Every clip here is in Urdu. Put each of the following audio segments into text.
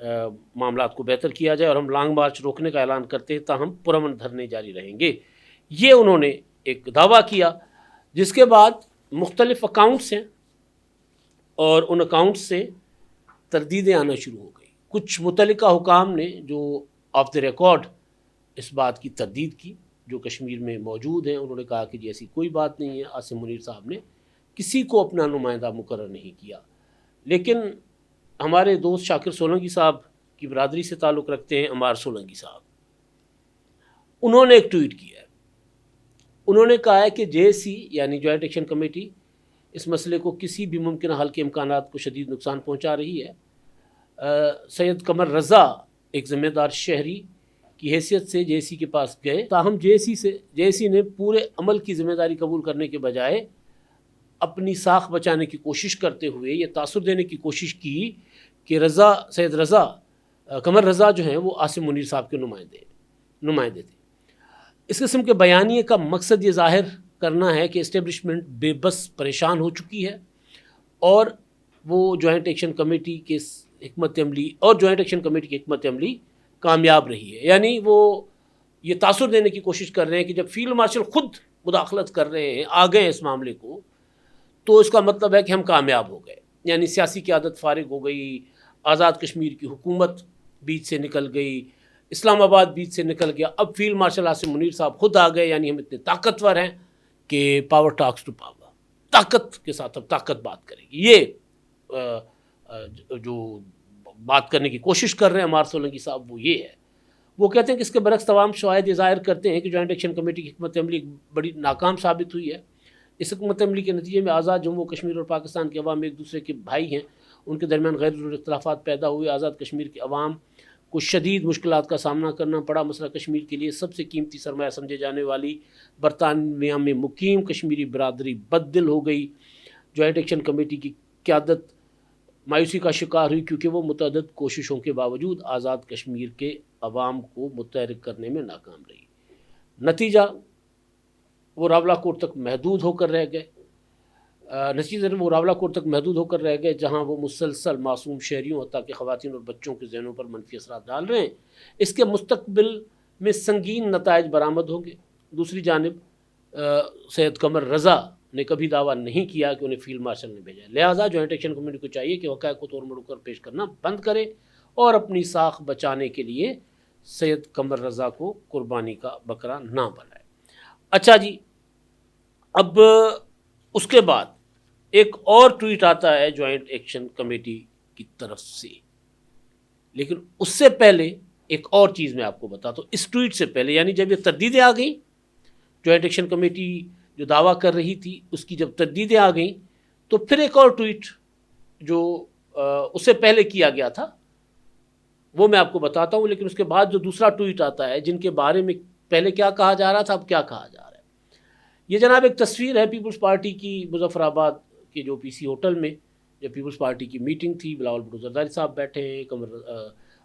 معاملات کو بہتر کیا جائے اور ہم لانگ مارچ روکنے کا اعلان کرتے ہیں تاہم پرامن دھرنے جاری رہیں گے. یہ انہوں نے ایک دعویٰ کیا، جس کے بعد مختلف اکاؤنٹس ہیں اور ان اکاؤنٹس سے تردیدیں آنا شروع ہو گئی. کچھ متعلقہ حکام نے جو آف دی ریکارڈ اس بات کی تردید کی، جو کشمیر میں موجود ہیں، انہوں نے کہا کہ جی ایسی کوئی بات نہیں ہے، عاصم منیر صاحب نے کسی کو اپنا نمائندہ مقرر نہیں کیا. لیکن ہمارے دوست شاکر سولنگی صاحب کی برادری سے تعلق رکھتے ہیں عمار سولنگی صاحب، انہوں نے ایک ٹویٹ کیا ہے. انہوں نے کہا ہے کہ جے سی یعنی جوائنٹ ایکشن کمیٹی اس مسئلے کو کسی بھی ممکنہ حل کے امکانات کو شدید نقصان پہنچا رہی ہے. سید قمر رضا ایک ذمہ دار شہری کی حیثیت سے جے سی کے پاس گئے، تاہم جے سی نے پورے عمل کی ذمہ داری قبول کرنے کے بجائے اپنی ساکھ بچانے کی کوشش کرتے ہوئے یہ تاثر دینے کی کوشش کی کہ سید قمر رضا جو ہیں وہ عاصم منیر صاحب کے نمائندے تھے. اس قسم کے بیانیے کا مقصد یہ ظاہر کرنا ہے کہ اسٹیبلشمنٹ بے بس پریشان ہو چکی ہے اور وہ جوائنٹ ایکشن کمیٹی کی حکمت عملی کامیاب رہی ہے. یعنی وہ یہ تاثر دینے کی کوشش کر رہے ہیں کہ جب فیلڈ مارشل خود مداخلت کر رہے ہیں، آ گئے اس معاملے کو، تو اس کا مطلب ہے کہ ہم کامیاب ہو گئے. یعنی سیاسی قیادت فارغ ہو گئی، آزاد کشمیر کی حکومت بیچ سے نکل گئی، اسلام آباد بیچ سے نکل گیا، اب فیلڈ مارشل عاصم منیر صاحب خود آ گئے. یعنی ہم اتنے طاقتور ہیں کہ پاور ٹاکس ٹو پاور، طاقت کے ساتھ اب طاقت بات کرے گی. یہ جو بات کرنے کی کوشش کر رہے ہیں عمار سولنگی صاحب، وہ یہ ہے. وہ کہتے ہیں کہ اس کے برعکس تمام شواہد یہ ظاہر کرتے ہیں کہ جوائنٹ ایکشن کمیٹی کی حکمت عملی ایک بڑی ناکام ثابت ہوئی ہے. اس حکمت عملی کے نتیجے میں آزاد جموں و کشمیر اور پاکستان کے عوام ایک دوسرے کے بھائی ہیں، ان کے درمیان غیر ضروری اختلافات پیدا ہوئے. آزاد کشمیر کے عوام کو شدید مشکلات کا سامنا کرنا پڑا. مسئلہ کشمیر کے لیے سب سے قیمتی سرمایہ سمجھے جانے والی برطانیہ میں مقیم کشمیری برادری بد دل ہو گئی. جوائنٹ ایکشن کمیٹی کی قیادت مایوسی کا شکار ہوئی کیونکہ وہ متعدد کوششوں کے باوجود آزاد کشمیر کے عوام کو متحرک کرنے میں ناکام رہی. نتیجہ وہ راولہ کوٹ تک محدود ہو کر رہ گئے، جہاں وہ مسلسل معصوم شہریوں حتیٰ کہ خواتین اور بچوں کے ذہنوں پر منفی اثرات ڈال رہے ہیں. اس کے مستقبل میں سنگین نتائج برآمد ہوں گے. دوسری جانب سید قمر رضا نے کبھی دعویٰ نہیں کیا کہ انہیں فیلڈ مارشل نے بھیجا. لہٰذا جوائنٹ ایکشن کمیٹی کو چاہیے کہ حقائق کو توڑ مڑ کر پیش کرنا بند کرے اور اپنی ساکھ بچانے کے لیے سید قمر رضا کو قربانی کا بکرا نہ بنائے. اچھا جی، اب اس کے بعد ایک اور ٹویٹ آتا ہے جوائنٹ ایکشن کمیٹی کی طرف سے. لیکن اس سے پہلے ایک اور چیز میں آپ کو بتاتا ہوں. اس ٹویٹ سے پہلے، یعنی جب یہ تردیدیں آ گئیں، جوائنٹ ایکشن کمیٹی جو دعویٰ کر رہی تھی اس کی جب تردیدیں آ گئیں، تو پھر ایک اور ٹویٹ جو اس سے پہلے کیا گیا تھا وہ میں آپ کو بتاتا ہوں. لیکن اس کے بعد جو دوسرا ٹویٹ آتا ہے، جن کے بارے میں پہلے کیا کہا جا رہا تھا اب کیا کہا جا رہا ہے. یہ جناب ایک تصویر ہے پیپلز پارٹی کی مظفر آباد کے جو پی سی ہوٹل میں جب پیپلز پارٹی کی میٹنگ تھی. بلاول بھٹو زرداری صاحب بیٹھے ہیں،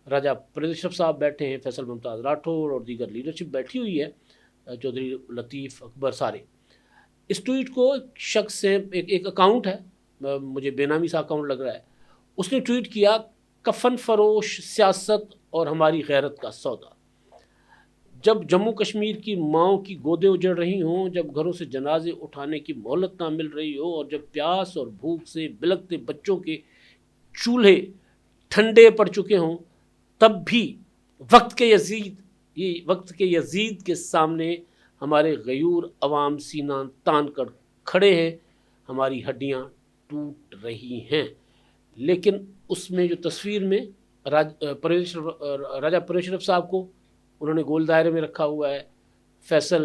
راجہ پرویز اشرف صاحب بیٹھے ہیں، فیصل ممتاز راٹھور اور دیگر لیڈرشپ بیٹھی ہوئی ہے، چودھری لطیف اکبر سارے. اس ٹویٹ کو ایک شخص سے ایک اکاؤنٹ ہے، مجھے بے نامی سا اکاؤنٹ لگ رہا ہے، اس نے ٹویٹ کیا: کفن فروش سیاست اور ہماری غیرت کا سودا. جب جموں کشمیر کی ماؤں کی گودیں اجڑ رہی ہوں، جب گھروں سے جنازے اٹھانے کی مہلت نہ مل رہی ہو، اور جب پیاس اور بھوک سے بلکتے بچوں کے چولہے ٹھنڈے پڑ چکے ہوں، تب بھی وقت کے یزید کے سامنے ہمارے غیور عوام سینہ تان کر کھڑے ہیں، ہماری ہڈیاں ٹوٹ رہی ہیں. لیکن اس میں جو تصویر میں راجہ پرویز اشرف صاحب کو انہوں نے گول دائرے میں رکھا ہوا ہے، فیصل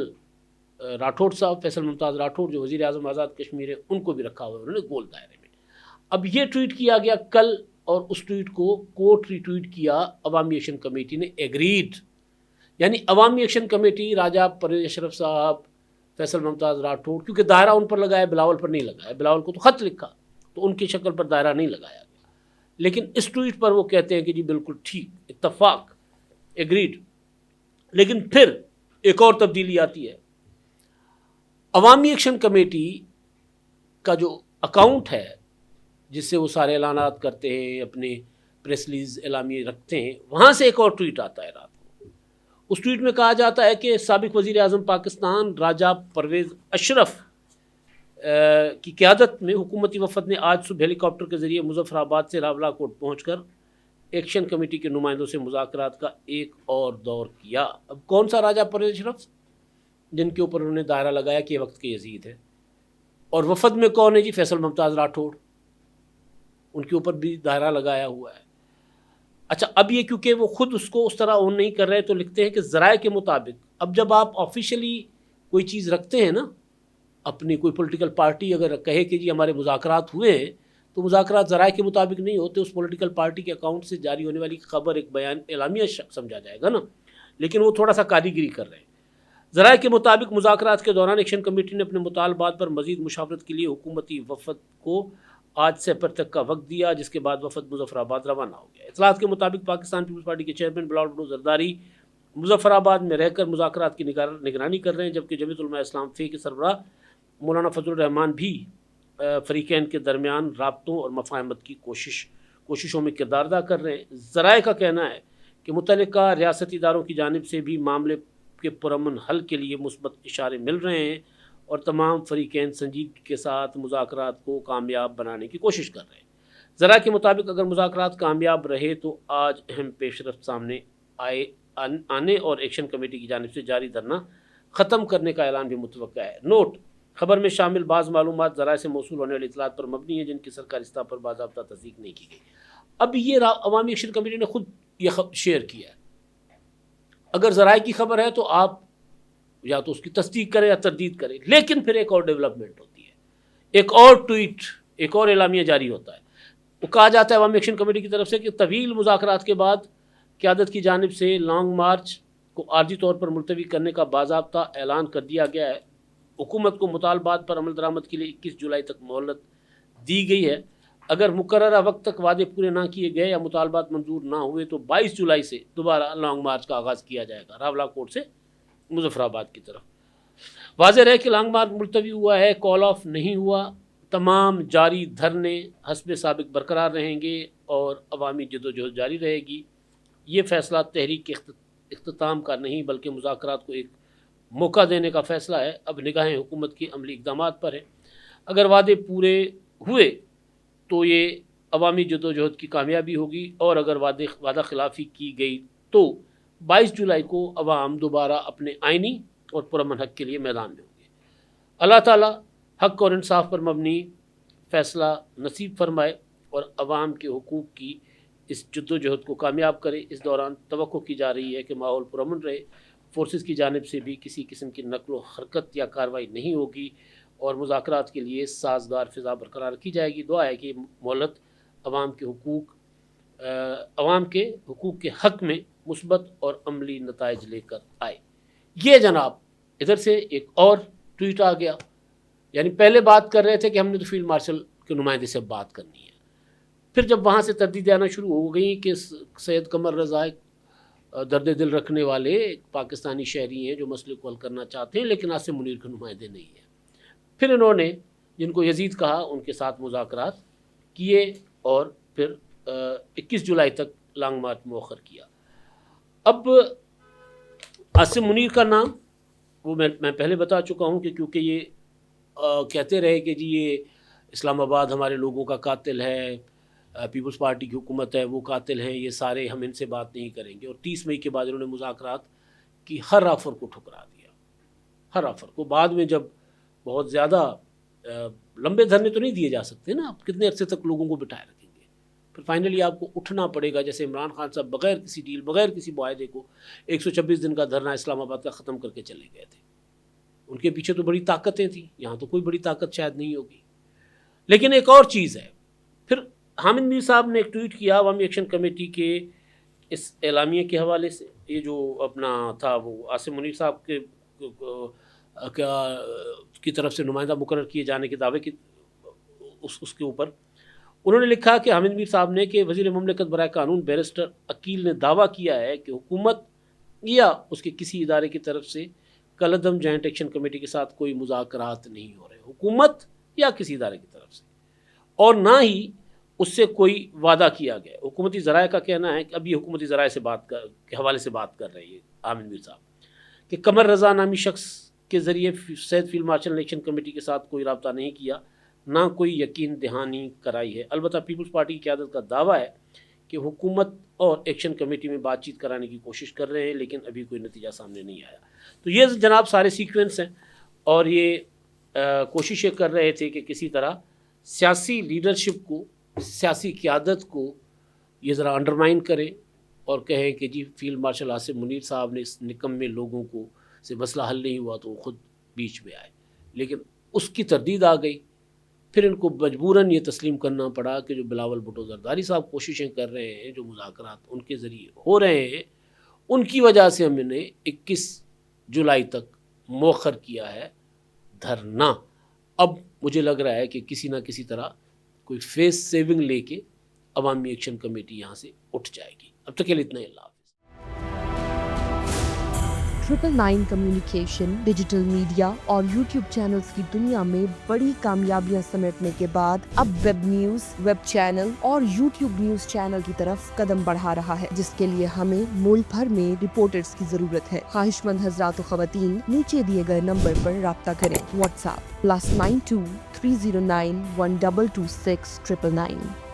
ممتاز راٹھور جو وزیر اعظم آزاد کشمیر ہے ان کو بھی رکھا ہوا ہے انہوں نے گول دائرے میں. اب یہ ٹویٹ کیا گیا کل، اور اس ٹویٹ کو کوٹ ری ٹویٹ کیا عوامی ایکشن کمیٹی نے ایگریڈ. یعنی عوامی ایکشن کمیٹی راجہ پرویز اشرف صاحب، فیصل ممتاز راٹھور، کیونکہ دائرہ ان پر لگایا، بلاول پر نہیں لگایا. بلاول کو تو خط لکھا تو ان کی شکل پر دائرہ نہیں لگایا گیا. لیکن اس ٹویٹ پر وہ کہتے ہیں کہ جی بالکل ٹھیک، اتفاق، ایگریڈ. لیکن پھر ایک اور تبدیلی آتی ہے. عوامی ایکشن کمیٹی کا جو اکاؤنٹ ہے جس سے وہ سارے اعلانات کرتے ہیں، اپنے پریس ریلیز اعلامیے رکھتے ہیں، وہاں سے ایک اور ٹویٹ آتا ہے رات کو. اس ٹویٹ میں کہا جاتا ہے کہ سابق وزیر اعظم پاکستان راجہ پرویز اشرف کی قیادت میں حکومتی وفد نے آج صبح ہیلی کاپٹر کے ذریعے مظفر آباد سے راولاکوٹ پہنچ کر ایکشن کمیٹی کے نمائندوں سے مذاکرات کا ایک اور دور کیا. اب کون سا راجہ پرویز اشرف جن کے اوپر انہوں نے دائرہ لگایا کہ یہ وقت کے یزید ہے، اور وفد میں کون ہے جی؟ فیصل ممتاز راٹھوڑ، ان کے اوپر بھی دائرہ لگایا ہوا ہے. اچھا، اب یہ کیونکہ وہ خود اس کو اس طرح اون نہیں کر رہے تو لکھتے ہیں کہ ذرائع کے مطابق. اب جب آپ آفیشلی کوئی چیز رکھتے ہیں نا، اپنی کوئی پولیٹیکل پارٹی اگر کہے کہ جی ہمارے مذاکرات ہوئے ہیں، تو مذاکرات ذرائع کے مطابق نہیں ہوتے، اس پولیٹیکل پارٹی کے اکاؤنٹ سے جاری ہونے والی خبر ایک بیان اعلامیہ سمجھا جائے گا نا. لیکن وہ تھوڑا سا کاریگری کر رہے ہیں. ذرائع کے مطابق مذاکرات کے دوران ایکشن کمیٹی نے اپنے مطالبات پر مزید مشاورت کے لیے حکومتی وفد کو آج سے پر تک کا وقت دیا، جس کے بعد وفد مظفر آباد روانہ ہو گیا. اطلاعات کے مطابق پاکستان پیپلز پارٹی کے چیئرمین بلاول بھٹو زرداری مظفر آباد میں رہ کر مذاکرات کی نگرانی کر رہے ہیں، جبکہ جمیعت علماء اسلام فی کے سربراہ مولانا فضل الرحمان بھی فریقین کے درمیان رابطوں اور مفاہمت کی کوششوں میں کردار ادا کر رہے ہیں. ذرائع کا کہنا ہے کہ متعلقہ ریاستی اداروں کی جانب سے بھی معاملے کے پرامن حل کے لیے مثبت اشارے مل رہے ہیں اور تمام فریقین سنجیدگی کے ساتھ مذاکرات کو کامیاب بنانے کی کوشش کر رہے ہیں. ذرائع کے مطابق اگر مذاکرات کامیاب رہے تو آج اہم پیش رفت سامنے آنے اور ایکشن کمیٹی کی جانب سے جاری دھرنا ختم کرنے کا اعلان بھی متوقع ہے. نوٹ: خبر میں شامل بعض معلومات ذرائع سے موصول ہونے والی اطلاعات پر مبنی ہیں جن کی سرکاری سطح پر باضابطہ تصدیق نہیں کی گئی. اب یہ عوامی ایکشن کمیٹی نے خود یہ شیئر کیا ہے. اگر ذرائع کی خبر ہے تو آپ یا تو اس کی تصدیق کریں یا تردید کریں، لیکن پھر ایک اور ڈیولپمنٹ ہوتی ہے، ایک اور ٹویٹ، ایک اور اعلامیہ جاری ہوتا ہے. وہ کہا جاتا ہے عوامی ایکشن کمیٹی کی طرف سے کہ طویل مذاکرات کے بعد قیادت کی جانب سے لانگ مارچ کو عارضی طور پر ملتوی کرنے کا باضابطہ اعلان کر دیا گیا ہے. حکومت کو مطالبات پر عمل درآمد کے لیے 21 جولائی تک مہلت دی گئی ہے. اگر مقررہ وقت تک وعدے پورے نہ کیے گئے یا مطالبات منظور نہ ہوئے تو 22 جولائی سے دوبارہ لانگ مارچ کا آغاز کیا جائے گا راولاکوٹ سے مظفر آباد کی طرف. واضح رہے کہ لانگ مارچ ملتوی ہوا ہے، کال آف نہیں ہوا. تمام جاری دھرنے حسب سابق برقرار رہیں گے اور عوامی جدوجہد جاری رہے گی. یہ فیصلہ تحریک کے اختتام کا نہیں بلکہ مذاکرات کو ایک موقع دینے کا فیصلہ ہے. اب نگاہیں حکومت کے عملی اقدامات پر ہیں. اگر وعدے پورے ہوئے تو یہ عوامی جدوجہد کی کامیابی ہوگی، اور اگر وعدہ خلافی کی گئی تو 22 جولائی کو عوام دوبارہ اپنے آئینی اور پرامن حق کے لیے میدان میں ہوں گے. اللہ تعالیٰ حق اور انصاف پر مبنی فیصلہ نصیب فرمائے اور عوام کے حقوق کی اس جدوجہد کو کامیاب کرے. اس دوران توقع کی جا رہی ہے کہ ماحول پرامن رہے. فورسز کی جانب سے بھی کسی قسم کی نقل و حرکت یا کارروائی نہیں ہوگی اور مذاکرات کے لیے سازگار فضا برقرار کی جائے گی. دعا ہے کہ مہلت عوام کے حقوق کے حق میں مثبت اور عملی نتائج لے کر آئے. یہ جناب ادھر سے ایک اور ٹویٹ آ گیا. یعنی پہلے بات کر رہے تھے کہ ہم نے تو فیلڈ مارشل کے نمائندے سے بات کرنی ہے، پھر جب وہاں سے تردیدیں آنا شروع ہو گئیں کہ سید قمر رضا درد دل رکھنے والے پاکستانی شہری ہیں جو مسئلے کو حل کرنا چاہتے ہیں لیکن عاصم منیر کے نمائندے نہیں ہیں، پھر انہوں نے جن کو یزید کہا ان کے ساتھ مذاکرات کیے اور پھر 21 جولائی تک لانگ مارچ مؤخر کیا. اب عاصم منیر کا نام وہ میں پہلے بتا چکا ہوں کہ کیونکہ یہ کہتے رہے کہ جی یہ اسلام آباد ہمارے لوگوں کا قاتل ہے، پیپلز پارٹی کی حکومت ہے وہ قاتل ہیں، یہ سارے ہم ان سے بات نہیں کریں گے. اور 30 مئی کے بعد انہوں نے مذاکرات کی ہر آفر کو ٹھکرا دیا، ہر آفر کو. بعد میں جب بہت زیادہ لمبے دھرنے تو نہیں دیے جا سکتے نا، آپ کتنے عرصے تک لوگوں کو بٹھائے رکھیں گے، پھر فائنلی آپ کو اٹھنا پڑے گا. جیسے عمران خان صاحب بغیر کسی ڈیل بغیر کسی معاہدے کو 126 دن کا دھرنا اسلام آباد کا ختم کر کے چلے گئے تھے. ان کے پیچھے تو بڑی طاقتیں تھیں، یہاں تو کوئی بڑی طاقت شاید نہیں ہوگی. لیکن ایک اور چیز ہے، پھر حامد میر صاحب نے ایک ٹویٹ کیا عوامی ایکشن کمیٹی کے اس اعلامیے کے حوالے سے. یہ جو اپنا تھا وہ عاصم منیر صاحب کی طرف سے نمائندہ مقرر کیے جانے کے دعوے کی اس کے اوپر انہوں نے لکھا کہ حامد میر صاحب نے کہ وزیر مملکت برائے قانون بیرسٹر عقیل نے دعویٰ کیا ہے کہ حکومت یا اس کے کسی ادارے کی طرف سے کالعدم جوائنٹ ایکشن کمیٹی کے ساتھ کوئی مذاکرات نہیں ہو رہے، حکومت یا کسی ادارے کی طرف سے، اور نہ ہی اس سے کوئی وعدہ کیا گیا. حکومتی ذرائع کا کہنا ہے کہ ابھی حکومتی ذرائع سے کے حوالے سے بات کر رہی ہے عامر میر صاحب کہ قمر رضا نامی شخص کے ذریعے صدر فیلڈ مارشل نے الیکشن کمیٹی کے ساتھ کوئی رابطہ نہیں کیا، نہ کوئی یقین دہانی کرائی ہے. البتہ پیپلز پارٹی کی قیادت کا دعویٰ ہے کہ حکومت اور ایکشن کمیٹی میں بات چیت کرانے کی کوشش کر رہے ہیں، لیکن ابھی کوئی نتیجہ سامنے نہیں آیا. تو یہ جناب سارے سیکوینس ہیں، اور یہ کوششیں کر رہے تھے کہ کسی طرح سیاسی لیڈرشپ کو، سیاسی قیادت کو یہ ذرا انڈرمائن کریں اور کہیں کہ جی فیلڈ مارشل آصف منیر صاحب نے اس نکمے لوگوں کو سے مسئلہ حل نہیں ہوا تو وہ خود بیچ میں آئے. لیکن اس کی تردید آ گئی، پھر ان کو مجبوراً یہ تسلیم کرنا پڑا کہ جو بلاول بھٹو زرداری صاحب کوششیں کر رہے ہیں، جو مذاکرات ان کے ذریعے ہو رہے ہیں، ان کی وجہ سے ہم نے 21 جولائی تک مؤخر کیا ہے دھرنا. اب مجھے لگ رہا ہے کہ کسی نہ کسی طرح کوئی فیس سیونگ لے کے عوامی ایکشن کمیٹی یہاں سے اٹھ جائے گی. اب تک کے لیے اتنا ہی. اللہ حافظ. 999 کمیونیکیشن، ڈیجیٹل میڈیا اور یوٹیوب چینلز کی دنیا میں بڑی کامیابیاں سمیٹنے کے بعد اب ویب نیوز، ویب چینل اور یوٹیوب نیوز چینل کی طرف قدم بڑھا رہا ہے، جس کے لیے ہمیں ملک بھر میں رپورٹرز کی ضرورت ہے. خواہش مند حضرات و خواتین نیچے دیے گئے نمبر پر رابطہ کریں. What's app +92 309 1226 999.